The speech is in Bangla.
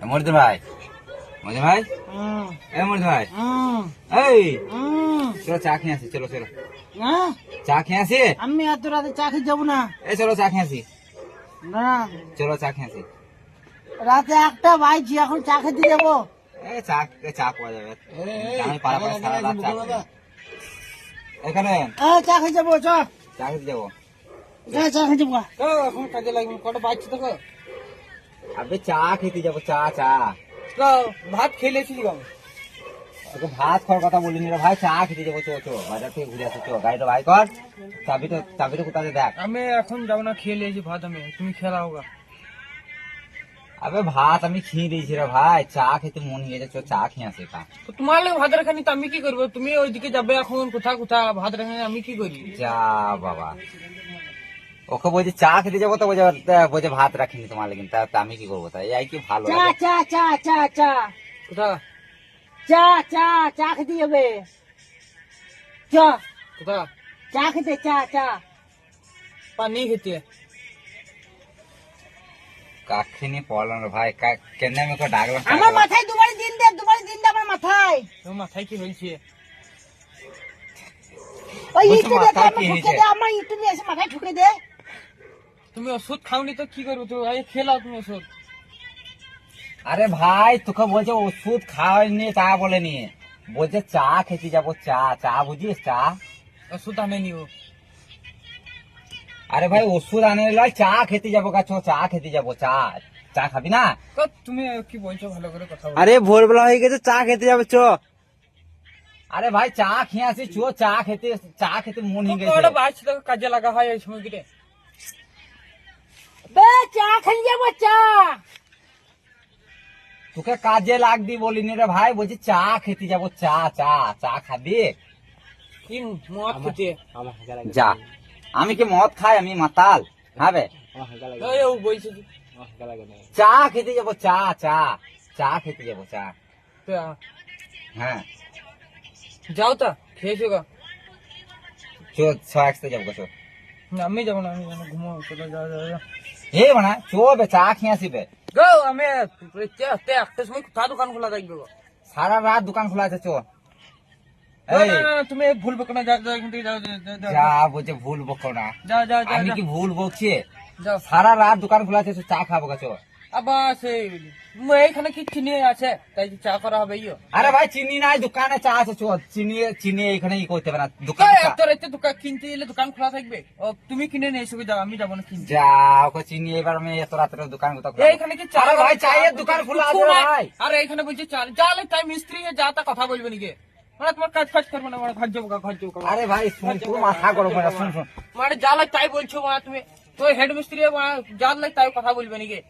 মর্দিন ভাই, মর্দিন ভাই, এ মর্দিন ভাই, এই চলো চা খেয়ে আসি, চলো চলো চা খেয়ে আসি। আমি এত রাতে চা খেয়ে যাবো না। এই চলো চা খেয়ে আসি, না চলো চা খেয়ে আসি। রাতে একটা বাইছি, এখন চা খেতে যাবো। এই চা চা পাওয়া যাবে, আমি পাড়া পাড়া সারা রাত চা খাবো। এখানে চা খেয়ে যাবো, চ চা খেতে যাবো। চা খেয়ে যাবো। এখন কাজে লাগবে, কটা বাইছি দেখো। আবে চা খেতে যাবো, চা চা। ভাত খেলেছি কম। তোকে ভাত খাওয়ার কথা বলিনি রে ভাই, চা খেতে যাবো। চো চো বাজার থেকে ঘুরে আসো, চো গাড়িটা ভাই কর, চাবিটা কোথায় দেখ। আমি এখন যাবো না, খেয়ে নিয়েছি ভাত। আমি তুমি খেলা হোগা। আবে ভাত আমি খেয়ে দিয়েছি রে ভাই, চা খেতে মন গেছে, চো চা খেয়ে আসে। তো তোমার লোক ভাত রাখানি তো আমি কি করবো? তুমি ওইদিকে যাবে এখন, কোথা কোথা ভাত রাখানি, আমি কি করি? যা বাবা, ওকে বলছি চা খেতে যাবো, তো বলছে ভাত রাখিনি তোমার লেগে, তা আমি কি করবো? তাই এই কি ভালো চা লাগে। চা চা চা চা কোথা? চা চা চা খেতে যাবে, চ কোথা? চা খেতে, চা চা পানি খেতে। কাখিনি পড়লাম রে ভাই, কেন আমি ওকে ডাকলাম? আমার মাথায় দুবারই দিন দে, আমার মাথায়। তোর মাথায় কি হয়েছে? ওই ইটে দে, ঠুকে দে, আমার ইটে নিয়ে এসে মাথায় ঠুকে দে। তুমি ওষুধ খাওনি তো কি করবো? তো খেলাও তুমি ওষুধ। আরে ভাই তোকে বলছে ওষুধ খাওয়াইনি, তা বলেনি, বলছে চা খেতে যাবো। চা চা বুঝিস, চা ওষুধ আনে নিও। আরে ভাই ওষুধ আনে লয়, চা খেতে যাবো। গাছ চা খেতে যাবো, চা চা খাবি না? তো তুমি কি বলছো, ভালো করে কথা বলো। আরে ভোরবেলা হয়ে গেছে, চা খেতে যাবে, চো। আরে ভাই চা খেয়ে আসি, চো চা খেতে মন হয়ে গেছে। বাইশ কাজে লাগা হয় এই সময় কিরে। চা খেয়ে যাবো, চা। তোকে কাজে লাগবি বলিনি রে ভাই, বলছি চা খেতে যাবো। চা চা চা খাবি? কি মদ খেতে? যা, আমি কি মদ খাই? আমি মাতাল হবে? বলছি চা খেতে যাবো, চা চা চা খেতে যাবো, চা। হ্যাঁ যাও তা, খেয়েছো গা? চো একসাথে যাবো, চো। আমি যাবো না, আমি ঘুমো। চলো যাও যাও যাও। এ বানা চো বে, চা খেয়ে আসি বে। গো আমি একটার সময় কোথা দোকান খোলা থাকবে? সারা রাত দোকান খোলা আছে, চো। এই তুমি ভুল বকো না, যাও এখান থেকে, যাও যা, বলছে ভুল বকো না। যাও যাও যাও। আমি কি ভুল বকছি? যাও। সারা রাত দোকান খোলা আছে, চা খাবো, চো। আবার সেই এইখানে কি চিনি আছে, তাই চা করা হবে? আরে ভাই চিনি নাই, দোকানে চা আছে, চো। চিনি এখানে ই করতে হবে না, দোকানে চা। তোর এতে দোকান কিনতে গেলে দোকান খোলা থাকবে? তুমি কিনে নিয়ে এসো, যাও, আমি যাবো না কিনতে। যা, ওকে চিনি এবার আমি এত রাত্রে দোকান কোথাও খোলা। এইখানে কি চা? আরে ভাই চায়ের দোকান খোলা আছে ভাই। আরে এইখানে বলছে চা, যালে তাই মিস্ত্রি যা তা কথা বলবে নাকি? মানে তোমার কাজ ফাজ করবো না, মানে ঘর যাবো ঘর যাবো। আরে ভাই শুন, পুরো মাথা গরম হয়ে, শুন শুন। মানে যা লাগে তাই বলছো, মানে তুমি তো হেড মিস্ত্রি যা লাগে তাই কথা বলবে নাকি?